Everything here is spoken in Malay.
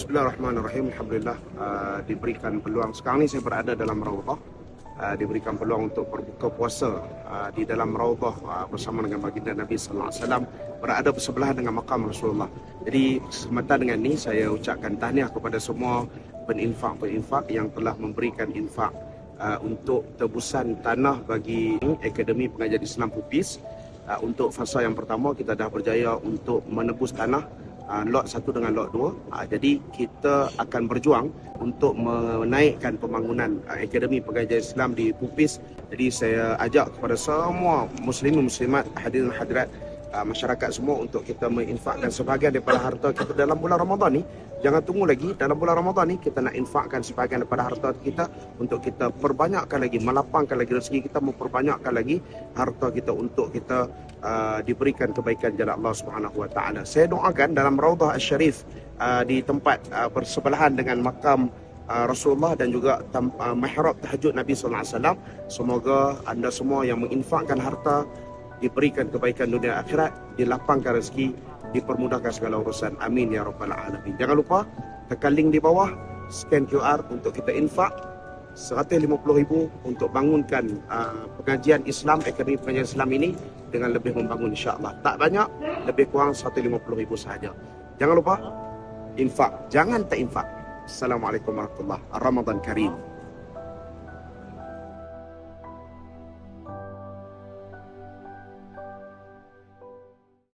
Bismillahirrahmanirrahim. Alhamdulillah diberikan peluang. Sekarang ni saya berada dalam Raudhah. Diberikan peluang untuk berbuka puasa di dalam Raudhah bersama dengan baginda Nabi sallallahu alaihi wasallam, berada bersebelahan dengan makam Rasulullah. Jadi kesempatan dengan ni saya ucapkan tahniah kepada semua peninfak-peninfak yang telah memberikan infak untuk tebusan tanah bagi Akademi Pengajian Islam Pupis. Untuk fasa yang pertama kita dah berjaya untuk menebus tanah lot 1 dengan lot 2. Jadi kita akan berjuang untuk menaikkan pembangunan Akademi Pengajian Islam di Pupis. Jadi saya ajak kepada semua muslimin muslimat, hadirin hadirat, masyarakat semua untuk kita menginfakkan sebahagian daripada harta kita dalam bulan Ramadan ni. Jangan tunggu lagi, dalam bulan Ramadan ni kita nak infakkan sebahagian daripada harta kita untuk kita perbanyakkan lagi, melapangkan lagi rezeki kita, memperbanyakkan lagi harta kita untuk kita diberikan kebaikan jalan Allah Subhanahu Wa Taala. Saya doakan dalam Raudhah Asy-Syarif di tempat bersebelahan dengan makam Rasulullah dan juga mihrab tahajud Nabi sallallahu alaihi wasallam, semoga anda semua yang menginfakkan harta diberikan kebaikan dunia akhirat, dilapangkan rezeki, dipermudahkan segala urusan. Amin ya rabbal alamin. Jangan lupa tekan link di bawah, scan QR untuk kita infak 150,000 untuk bangunkan pengajian Islam, Akademi Pengajian Islam ini dengan lebih membangun insya-Allah. Tak banyak, lebih kurang 150,000 sahaja. Jangan lupa infak, jangan tak infak. Assalamualaikum warahmatullahi wabarakatuh. Ramadan Karim.